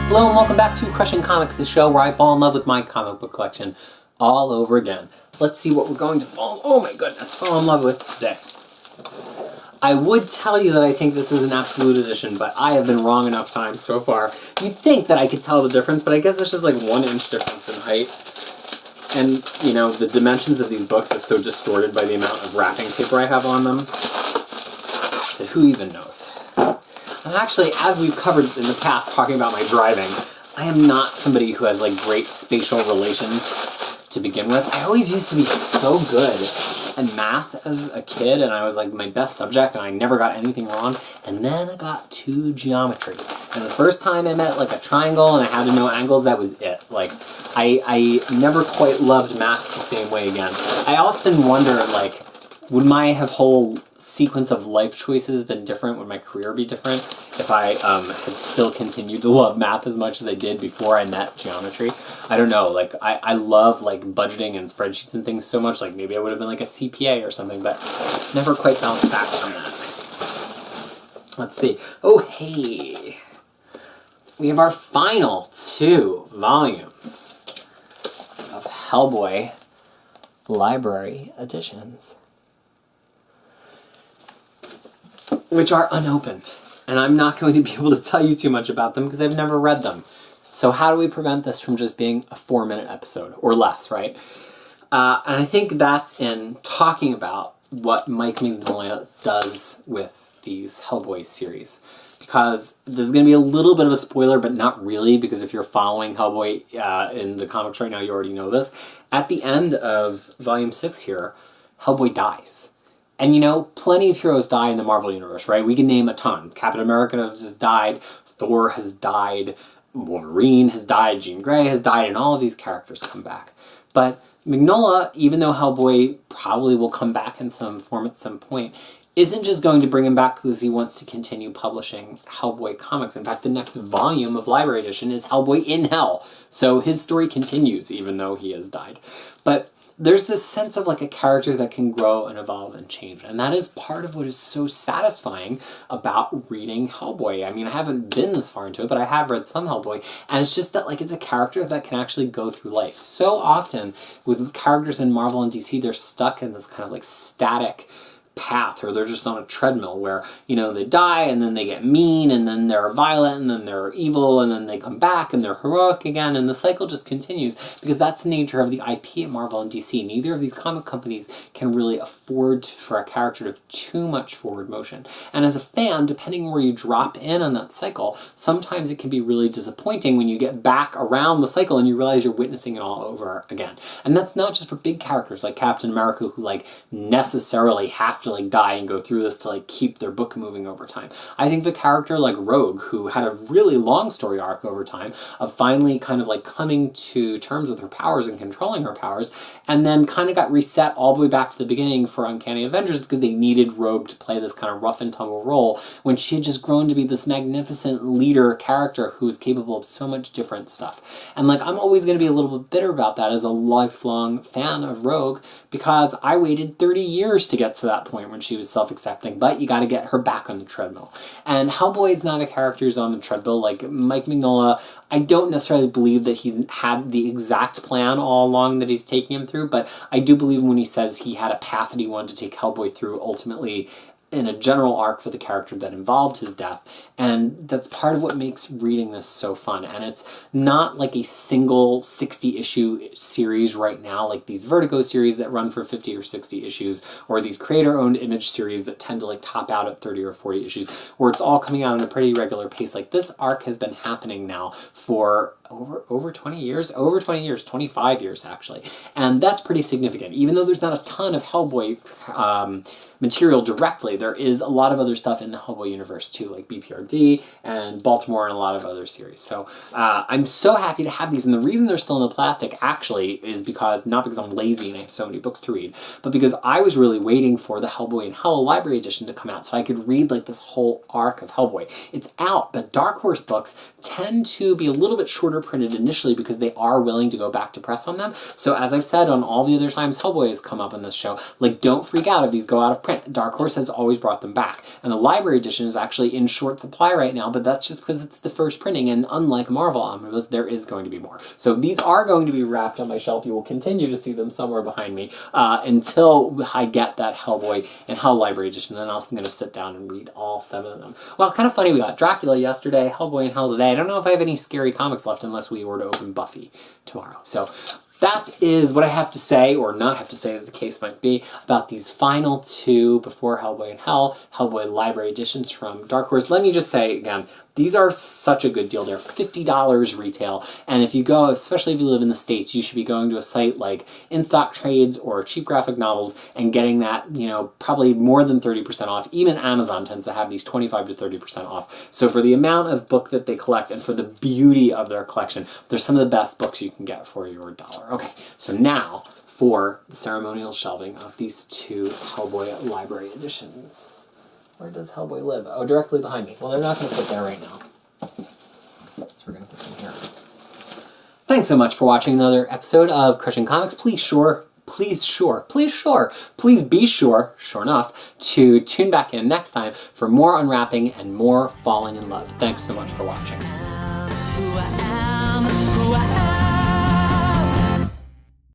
Hello and welcome back to Crushing Comics, the show where I fall in love with my comic book collection all over again. Let's see what we're going to fall in love with today. I would tell you that I think this is an absolute edition, but I have been wrong enough times so far. You'd think that I could tell the difference, but I guess it's just like 1 inch difference in height. And, you know, the dimensions of these books is so distorted by the amount of wrapping paper I have on them that who even knows. And actually, as we've covered in the past talking about my driving, I am not somebody who has like great spatial relations to begin with. I always used to be so good at math as a kid, and I was like my best subject, and I never got anything wrong. And then I got to geometry. And the first time I met like a triangle and I had to know angles, that was it. Like, I never quite loved math the same way again. I often wonder, like, would my whole sequence of life choices been different? Would my career be different if I had still continued to love math as much as I did before I met geometry? I don't know. Like, I love like budgeting and spreadsheets and things so much. Like, maybe I would have been like a CPA or something, but never quite bounced back from that. Let's see. Oh, hey. We have our final 2 volumes of Hellboy Library Editions, which are unopened. And I'm not going to be able to tell you too much about them because I've never read them. So how do we prevent this from just being a 4-minute episode or less, right? And I think that's in talking about what Mike Mignola does with these Hellboy series. Because this is going to be a little bit of a spoiler, but not really, because if you're following Hellboy in the comics right now, you already know this. At the end of Volume 6 here, Hellboy dies. And you know, plenty of heroes die in the Marvel Universe, right? We can name a ton. Captain America has died, Thor has died, Wolverine has died, Jean Grey has died, and all of these characters come back. But Mignola, even though Hellboy probably will come back in some form at some point, isn't just going to bring him back because he wants to continue publishing Hellboy comics. In fact, the next volume of Library Edition is Hellboy in Hell. So his story continues even though he has died. But there's this sense of like a character that can grow and evolve and change. And that is part of what is so satisfying about reading Hellboy. I mean, I haven't been this far into it, but I have read some Hellboy. And it's just that like it's a character that can actually go through life. So often with characters in Marvel and DC, they're stuck in this kind of like static path, or they're just on a treadmill where, you know, they die and then they get mean and then they're violent and then they're evil and then they come back and they're heroic again, and the cycle just continues because that's the nature of the IP at Marvel and DC. Neither of these comic companies can really afford for a character to have too much forward motion. And as a fan, depending where you drop in on that cycle, sometimes it can be really disappointing when you get back around the cycle and you realize you're witnessing it all over again. And that's not just for big characters like Captain America, who like necessarily have to like die and go through this to like keep their book moving over time. I think the character like Rogue, who had a really long story arc over time of finally kind of like coming to terms with her powers and controlling her powers, and then kind of got reset all the way back to the beginning for Uncanny Avengers because they needed Rogue to play this kind of rough and tumble role when she had just grown to be this magnificent leader character who is capable of so much different stuff. And like, I'm always going to be a little bit bitter about that as a lifelong fan of Rogue because I waited 30 years to get to that point when she was self-accepting, but you got to get her back on the treadmill. And Hellboy is not a character who's on the treadmill. Like Mike Mignola, I don't necessarily believe that he's had the exact plan all along that he's taking him through, but I do believe when he says he had a path that he wanted to take Hellboy through ultimately in a general arc for the character that involved his death. And that's part of what makes reading this so fun. And it's not like a single 60-issue series right now, like these Vertigo series that run for 50 or 60 issues, or these creator-owned Image series that tend to like top out at 30 or 40 issues, where it's all coming out at a pretty regular pace. Like this arc has been happening now for over 20 years, 25 years actually. And that's pretty significant. Even though there's not a ton of Hellboy material directly, there is a lot of other stuff in the Hellboy universe too, like BPRD and Baltimore and a lot of other series. So I'm so happy to have these. And the reason they're still in the plastic actually is because, not because I'm lazy and I have so many books to read, but because I was really waiting for the Hellboy in Hell Library Edition to come out so I could read like this whole arc of Hellboy. It's out, but Dark Horse books tend to be a little bit shorter order printed initially because they are willing to go back to press on them. So as I've said on all the other times Hellboy has come up on this show, like, don't freak out if these go out of print. Dark Horse has always brought them back. And the library edition is actually in short supply right now, but that's just because it's the first printing, and unlike Marvel Omnibus, there is going to be more. So these are going to be wrapped on my shelf. You will continue to see them somewhere behind me until I get that Hellboy and Hell Library Edition. Then I'm going to sit down and read all 7 of them. Well, kind of funny, we got Dracula yesterday, Hellboy and Hell today. I don't know if I have any scary comics left unless we were to open Buffy tomorrow. So that is what I have to say, or not have to say as the case might be, about these final 2 before Hellboy and Hell, Hellboy Library Editions from Dark Horse. Let me just say again, these are such a good deal. They're $50 retail, and if you go, especially if you live in the States, you should be going to a site like In Stock Trades or Cheap Graphic Novels and getting that, you know, probably more than 30% off. Even Amazon tends to have these 25 to 30% off. So for the amount of book that they collect and for the beauty of their collection, they're some of the best books you can get for your dollar. Okay, so now for the ceremonial shelving of these 2 Hellboy Library Editions. Where does Hellboy live? Oh, directly behind me. Well, they're not going to put there right now. So we're going to put them here. Thanks so much for watching another episode of Crushing Comics. Please be sure, sure enough, to tune back in next time for more unwrapping and more falling in love. Thanks so much for watching.